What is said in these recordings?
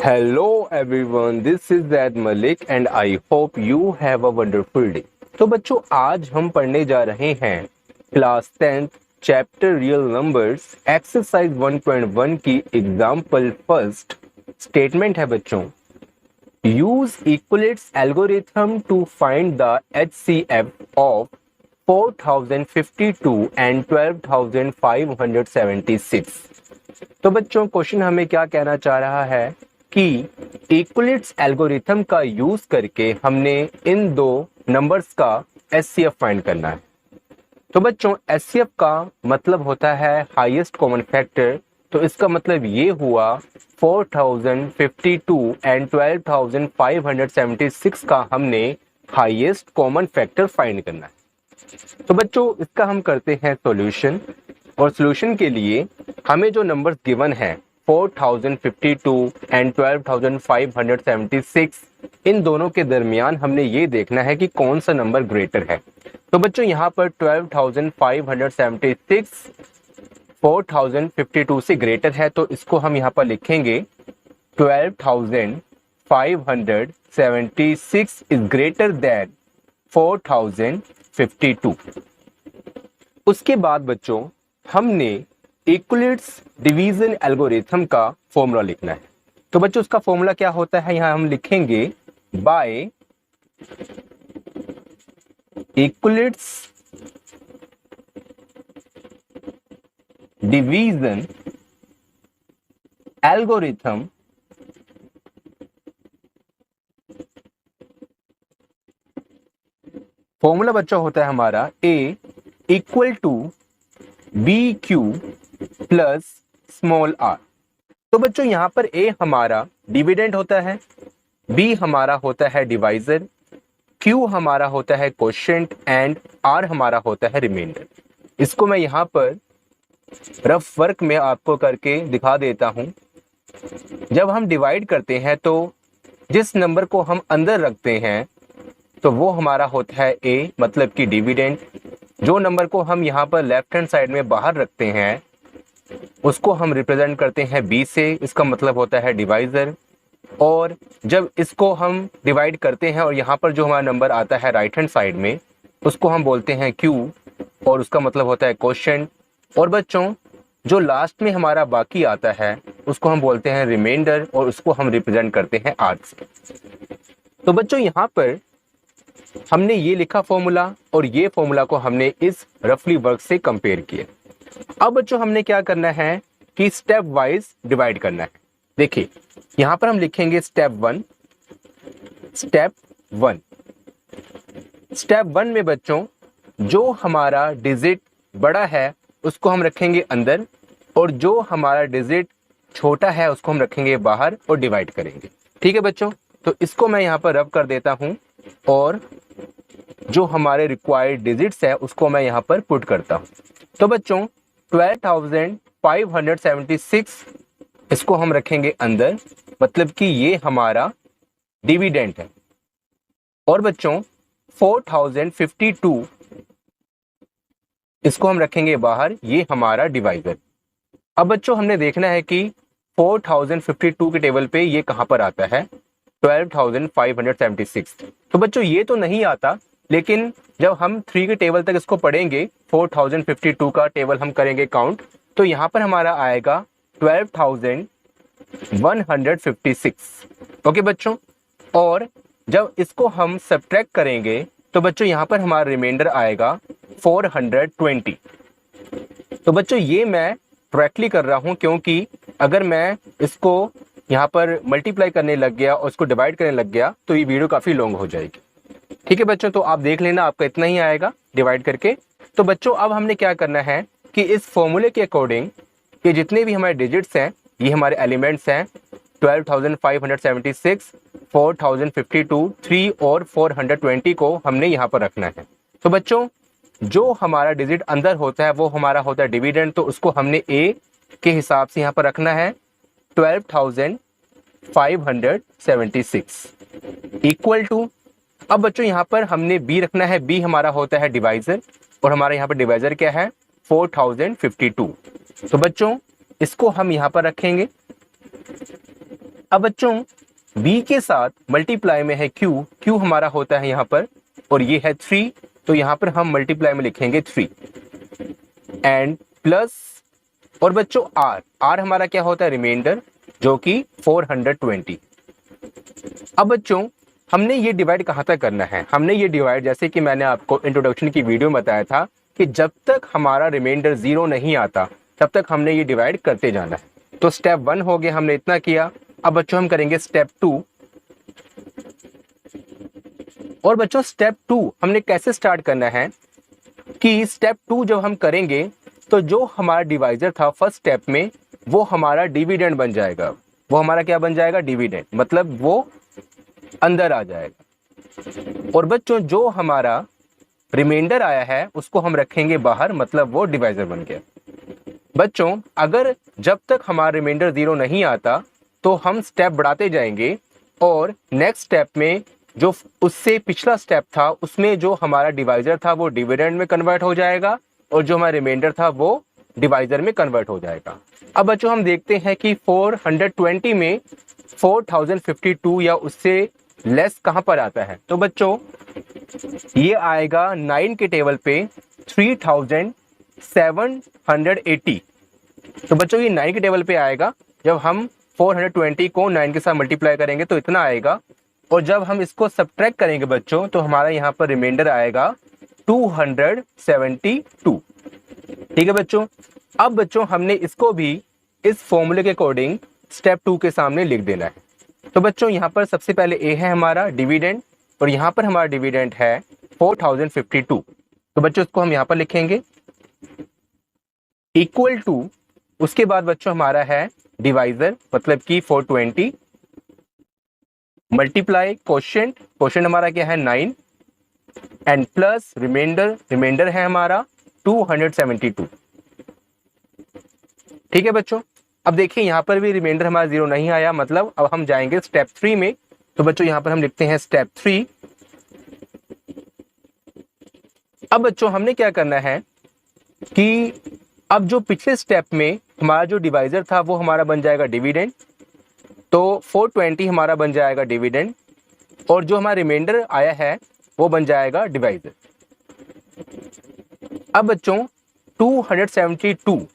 Hello everyone, this is Zaid Malik and I hope you have a wonderful day. तो बच्चों आज हम पढ़ने जा रहे हैं class 10th chapter real numbers exercise 1.1 की एग्जाम्पल फर्स्ट स्टेटमेंट है बच्चों, use Euclid's algorithm to find the HCF of 4052 and 12576। तो बच्चों क्वेश्चन हमें क्या कहना चाह रहा है कि इक्वलेट्स एल्गोरिथम का यूज करके हमने इन दो नंबर्स का HCF फाइंड करना है। तो बच्चों HCF का मतलब होता है हाईएस्ट कॉमन फैक्टर, तो इसका मतलब ये हुआ 4052 एंड 12576 का हमने हाईएस्ट कॉमन फैक्टर फाइंड करना है। तो बच्चों इसका हम करते हैं सॉल्यूशन, और सॉल्यूशन के लिए हमें जो नंबर्स गिवन है 4052 एंड 12576, इन दोनों के दरमियान हमने ये देखना है कि कौन सा नंबर ग्रेटर है। तो बच्चों यहाँ पर 12576 4052 से ग्रेटर है, तो इसको हम यहाँ पर लिखेंगे 12576 इज ग्रेटर देन 4052। उसके बाद बच्चों हमने इक्वलेट्स डिवीजन एल्गोरिथम का फॉर्मूला लिखना है। तो बच्चों उसका फॉर्मूला क्या होता है, यहां हम लिखेंगे by Euclid's division algorithm formula बच्चों होता है हमारा A equal to BQ plus small r। तो बच्चों यहाँ पर A हमारा डिविडेंड होता है, B हमारा होता है डिवाइजर, Q हमारा होता है कोशेंट एंड R हमारा होता है रिमाइंडर। इसको मैं यहाँ पर रफ वर्क में आपको करके दिखा देता हूँ। जब हम डिवाइड करते हैं तो जिस नंबर को हम अंदर रखते हैं तो वो हमारा होता है A मतलब कि डिविडेंड। जो नंबर को हम यहाँ पर लेफ्ट हैंड साइड में बाहर रखते हैं उसको हम रिप्रेजेंट करते हैं B से, इसका मतलब होता है डिवाइजर। और जब इसको हम डिवाइड करते हैं और यहाँ पर जो हमारा नंबर आता है राइट हैंड साइड में उसको हम बोलते हैं Q और उसका मतलब होता है कोशेंट। और बच्चों जो लास्ट में हमारा बाकी आता है उसको हम बोलते हैं रिमाइंडर और उसको हम रिप्रेजेंट करते हैं R से। तो बच्चों यहाँ पर हमने ये लिखा फॉर्मूला और ये फॉर्मूला को हमने इस रफली वर्क से कंपेयर किया। अब बच्चों हमने क्या करना है कि स्टेप वाइज डिवाइड करना है। देखिए यहां पर हम लिखेंगे स्टेप वन में बच्चों जो हमारा डिजिट बड़ा है उसको हम रखेंगे अंदर और जो हमारा डिजिट छोटा है उसको हम रखेंगे बाहर और डिवाइड करेंगे। ठीक है बच्चों, तो इसको मैं यहाँ पर रब कर देता हूं और जो हमारे रिक्वायर्ड डिजिट्स है उसको मैं यहाँ पर पुट करता हूँ। तो बच्चों 12576 इसको हम रखेंगे अंदर, मतलब कि ये हमारा डिविडेंड है। और बच्चों 4052 इसको हम रखेंगे बाहर, ये हमारा डिवाइजर। अब बच्चों हमने देखना है कि 4052 के टेबल पे ये कहाँ पर आता है, 12576। तो बच्चों ये तो नहीं आता, लेकिन जब हम 3 के टेबल तक इसको पढ़ेंगे 4052 का टेबल हम करेंगे काउंट, तो यहाँ पर हमारा आएगा 12156। ओके बच्चों, और जब इसको हम सब्ट्रैक्ट करेंगे तो बच्चों यहाँ पर हमारा रिमाइंडर आएगा 420। तो बच्चों ये मैं करेक्टली कर रहा हूँ, क्योंकि अगर मैं इसको यहाँ पर मल्टीप्लाई करने लग गया और इसको डिवाइड करने लग गया तो ये वीडियो काफ़ी लॉन्ग हो जाएगी। ठीक है बच्चों, तो आप देख लेना आपका इतना ही आएगा डिवाइड करके। तो बच्चों अब हमने क्या करना है कि इस फॉर्मूले के अकॉर्डिंग ये जितने भी हमारे डिजिट्स हैं ये हमारे एलिमेंट्स हैं 12576, 4052, 3 और 420 को हमने यहाँ पर रखना है। तो बच्चों जो हमारा डिजिट अंदर होता है वो हमारा होता है डिविडेंड, तो उसको हमने A के हिसाब से यहाँ पर रखना है 12576 इक्वल टू, अब बच्चों यहाँ पर हमने B रखना है, B हमारा होता है डिवाइजर और हमारा यहाँ पर डिवाइजर क्या है 4052। तो बच्चों इसको हम यहाँ पर रखेंगे अब बच्चों b के साथ मल्टीप्लाई में है q हमारा होता है यहाँ पर, और ये है 3, तो यहाँ पर हम मल्टीप्लाई में लिखेंगे 3 एंड प्लस, और बच्चों r हमारा क्या होता है, रिमाइंडर, जो कि 420। अब बच्चों हमने ये डिवाइड कहाँ तक करना है, हमने ये डिवाइड जैसे कि मैंने आपको इंट्रोडक्शन की वीडियो में बताया था कि जब तक हमारा रिमाइंडर 0 नहीं आता तब तक हमने ये डिवाइड करते जाना है। तो स्टेप 1 हो गया, हमने इतना किया। अब बच्चों हम करेंगे स्टेप 2, और बच्चों स्टेप 2 हमने कैसे स्टार्ट करना है कि स्टेप 2 जब हम करेंगे तो जो हमारा डिवाइजर था फर्स्ट स्टेप में वो हमारा डिविडेंड बन जाएगा। वो हमारा क्या बन जाएगा, डिविडेंड, मतलब वो अंदर आ जाएगा। और बच्चों जो हमारा रिमाइंडर आया है उसको हम रखेंगे बाहर, मतलब वो डिवाइजर बन गया। बच्चों अगर जब तक हमारा रिमाइंडर 0 नहीं आता तो हम स्टेप बढ़ाते जाएंगे, और नेक्स्ट स्टेप में जो उससे पिछला स्टेप था उसमें जो हमारा डिवाइजर था वो डिविडेंड में कन्वर्ट हो जाएगा, और जो हमारा रिमाइंडर था वो डिवाइजर में कन्वर्ट हो जाएगा। अब बच्चों हम देखते हैं कि 420 में 4052 या उससे लेस कहां पर आता है। तो बच्चों ये आएगा 9 के टेबल पे 3780। तो बच्चों ये 9 के टेबल पे आएगा। जब हम 420 को 9 के साथ मल्टीप्लाई करेंगे तो इतना आएगा, और जब हम इसको सब्ट्रैक्ट करेंगे बच्चों तो हमारा यहाँ पर रिमाइंडर आएगा 272। ठीक है बच्चों। अब बच्चों हमने इसको भी इस फॉर्मूले के अकॉर्डिंग स्टेप 2 के सामने लिख देना है। तो बच्चों यहाँ पर सबसे पहले ए है हमारा डिविडेंड, और यहाँ पर हमारा डिविडेंड है 4052। तो बच्चों इसको हम यहाँ पर लिखेंगे इक्वल टू, उसके बाद बच्चों हमारा है डिवाइजर, मतलब कि 420 मल्टीप्लाई क्वोशिएंट हमारा क्या है 9, एंड प्लस रिमाइंडर है हमारा 272। ठीक है बच्चों। अब देखिए यहाँ पर भी रिमाइंडर हमारा 0 नहीं आया, मतलब अब हम जाएंगे स्टेप 3 में। तो बच्चों यहाँ पर हम लिखते हैं स्टेप 3। अब बच्चों हमने क्या करना है कि अब जो पिछले स्टेप में हमारा जो डिवाइजर था वो हमारा बन जाएगा डिविडेंड, तो 420 हमारा बन जाएगा डिविडेंड, और जो हमारा रिमाइंडर आया है वो बन जाएगा डिवाइजर। अब बच्चों 272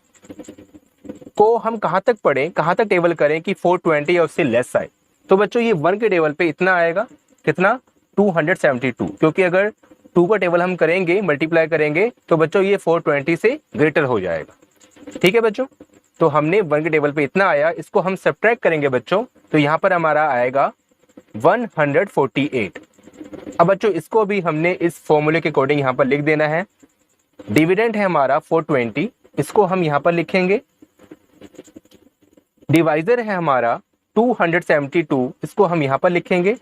को हम कहां तक पढ़ें, कहां तक टेबल करें कि 420 या उससे लेस आए। तो बच्चों ये 1 के टेबल पे इतना आएगा, कितना 272, क्योंकि अगर 2 का टेबल हम करेंगे मल्टीप्लाई करेंगे तो बच्चों ये 420 से ग्रेटर हो जाएगा। ठीक है बच्चों। तो हमने 1 के टेबल पे इतना आया, इसको हम सब्ट्रैक्ट करेंगे बच्चों तो यहाँ पर हमारा आएगा 148। अब बच्चों इसको भी हमने इस फॉर्मूले के अकॉर्डिंग यहाँ पर लिख देना है। डिविडेंड है हमारा 420, इसको हम यहाँ पर लिखेंगे। डिवाइजर है हमारा 272, इसको हम यहाँ पर लिखेंगे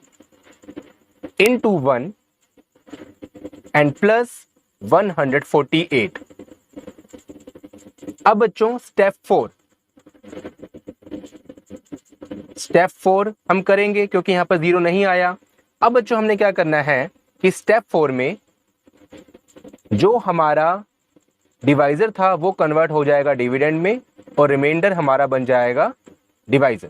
इनटू 1 एंड प्लस 148। अब बच्चों स्टेप 4 हम करेंगे क्योंकि यहाँ पर 0 नहीं आया। अब बच्चों हमने क्या करना है कि स्टेप 4 में जो हमारा डिवाइजर था वो कन्वर्ट हो जाएगा डिविडेंड में, और रिमाइंडर हमारा बन जाएगा डिवाइजर।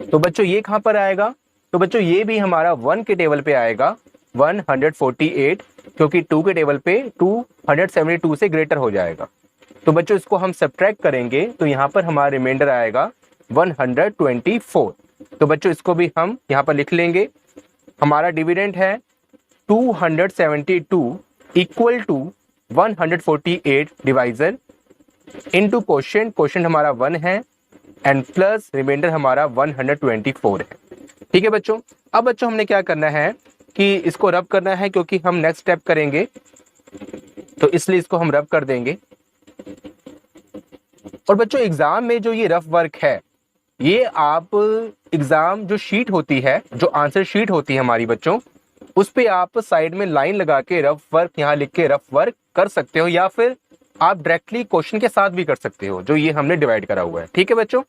तो बच्चों ये कहां पर आएगा, तो बच्चों ये भी हमारा 1 के टेबल पे आएगा 148, क्योंकि 2 के टेबल पे 272 से ग्रेटर हो जाएगा। तो बच्चों इसको हम सब्ट्रैक्ट करेंगे तो यहाँ पर हमारा रिमाइंडर आएगा 124। तो बच्चों इसको भी हम यहाँ पर लिख लेंगे। हमारा डिविडेंड है 272 equal to 148 divisor into quotient हमारा 1 है, एंड प्लस रिमाइंडर हमारा 124 है। ठीक है बच्चों। अब बच्चों हमने क्या करना है कि इसको रब करना है, क्योंकि हम नेक्स्ट स्टेप करेंगे तो इसलिए इसको हम रब कर देंगे। और बच्चों एग्जाम में जो ये रफ वर्क है, ये आप एग्जाम जो शीट होती है, जो आंसर शीट होती है हमारी बच्चों, उस पे आप साइड में लाइन लगा के रफ वर्क यहाँ लिख के रफ वर्क कर सकते हो, या फिर आप डायरेक्टली क्वेश्चन के साथ भी कर सकते हो, जो ये हमने डिवाइड करा हुआ है। ठीक है बच्चों।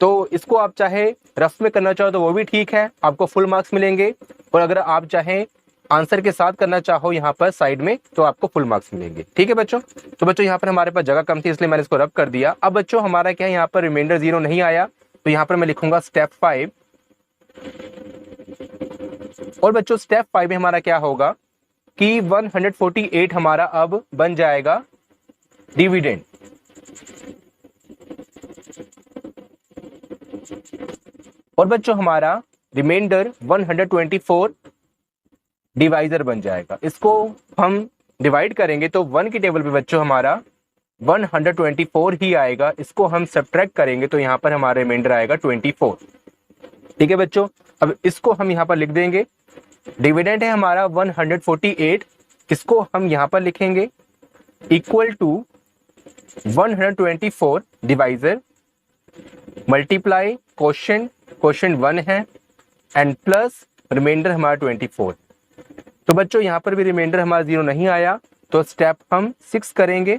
तो इसको आप चाहे रफ में करना चाहो तो वो भी ठीक है, आपको फुल मार्क्स मिलेंगे, और अगर आप चाहे आंसर के साथ करना चाहो यहाँ पर साइड में तो आपको फुल मार्क्स मिलेंगे। ठीक है बच्चों। तो बच्चों यहाँ पर हमारे पास जगह कम थी इसलिए मैंने इसको रब कर दिया। अब बच्चों हमारा क्या है, यहाँ पर रिमाइंडर 0 नहीं आया, तो यहां पर मैं लिखूंगा स्टेप 5। और बच्चों स्टेप 5 में हमारा क्या होगा कि 148 हमारा अब बन जाएगा डिविडेंड। और बच्चों हमारा रिमाइंडर 124 डिवाइजर बन जाएगा। इसको हम डिवाइड करेंगे तो 1 की टेबल पे बच्चों हमारा 124 ही आएगा। इसको हम सब्ट्रैक्ट करेंगे तो यहाँ पर हमारा रिमाइंडर आएगा 24। ठीक है बच्चों, अब इसको हम यहाँ पर लिख देंगे। डिविडेंड है हमारा 148, इसको हम यहाँ पर लिखेंगे equal to 124 divisor multiply quotient 1 है एंड प्लस रिमाइंडर हमारा 24। तो बच्चों यहाँ पर भी रिमाइंडर हमारा 0 नहीं आया, तो स्टेप हम 6 करेंगे।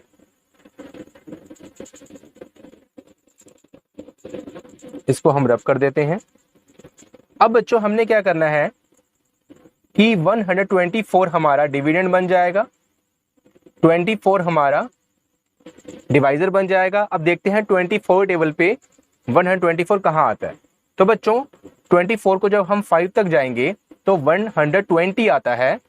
इसको हम रब कर देते हैं। अब बच्चों हमने क्या करना है कि 124 हमारा डिविडेंड बन जाएगा, 24 हमारा डिवाइजर बन जाएगा। अब देखते हैं 24 टेबल पे 124 कहाँ आता है। तो बच्चों 24 को जब हम 5 तक जाएंगे तो 120 आता है,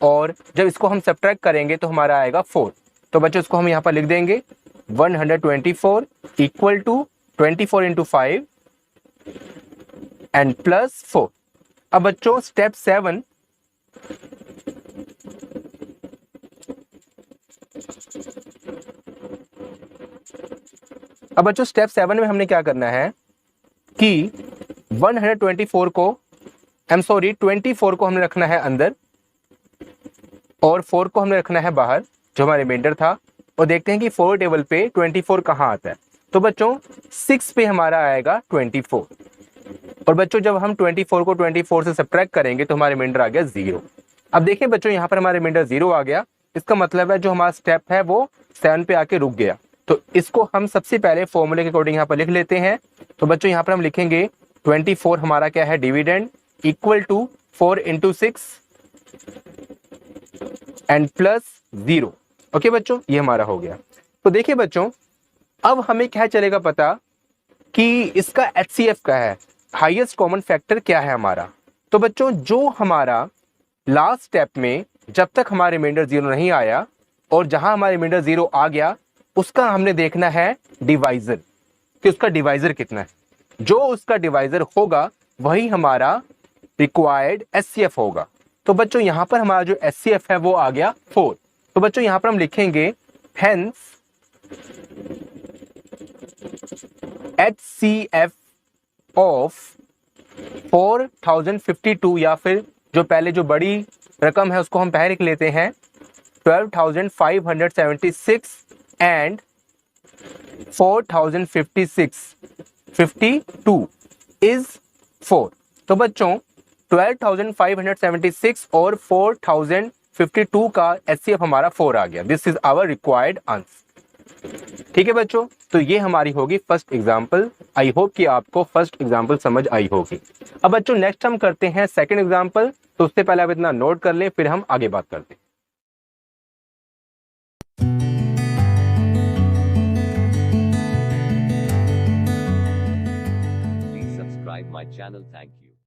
और जब इसको हम सब्ट्रैक्ट करेंगे तो हमारा आएगा 4। तो बच्चों इसको हम यहाँ पर लिख देंगे 124 equal to 24 into 5 and plus 4। अब बच्चों स्टेप 7 में हमने क्या करना है कि 124 को 24 को हमने रखना है अंदर और 4 को हमने रखना है बाहर, जो हमारा रिमाइंडर था। और देखते हैं कि 4 टेबल पे 24 कहाँ आता है। तो बच्चों 6 पे हमारा आएगा 24। और बच्चों जब हम 24 को 24 से सब्ट्रैक्ट करेंगे तो हमारा रिमाइंडर आ गया 0। अब देखिए बच्चों यहाँ पर हमारा रिमाइंडर 0 आ गया। इसका मतलब है जो हमारा स्टेप है वो 7 पे आके रुक गया। तो इसको हम सबसे पहले फॉर्मूले के अकॉर्डिंग यहाँ पर लिख लेते हैं। तो बच्चों यहाँ पर हम लिखेंगे 24 हमारा क्या है dividend equal to 4 into 6 and plus 0। Okay बच्चों, ये हमारा हो गया। तो देखिए बच्चों अब हमें क्या चलेगा पता कि इसका HCF क्या है, हाईएस्ट कॉमन फैक्टर क्या है हमारा। तो बच्चों जो हमारा लास्ट स्टेप में जब तक हमारा रिमाइंडर 0 नहीं आया और जहां हमारा रिमाइंडर 0 आ गया उसका हमने देखना है डिवाइजर, कि उसका डिवाइजर कितना है। जो उसका डिवाइजर होगा वही हमारा रिक्वायर्ड HCF होगा। तो बच्चों यहां पर हमारा जो HCF है वो आ गया 4। तो बच्चों यहां पर हम लिखेंगे हेंस HCF ऑफ 4052, या फिर जो पहले जो बड़ी रकम है उसको हम पहले लिख लेते हैं 12,576 एंड 4056 इज 4। तो बच्चों 12,576 और 4052 का HCF हमारा 4 आ गया। This is our required answer. ठीक है बच्चों, तो ये हमारी होगी फर्स्ट एग्जाम्पल। आई होप कि आपको फर्स्ट एग्जाम्पल समझ आई होगी। अब बच्चों नेक्स्ट हम करते हैं सेकंड एग्जाम्पल। तो उससे पहले आप इतना नोट कर लें, फिर हम आगे बात करते हैं। Please subscribe my channel. Thank you.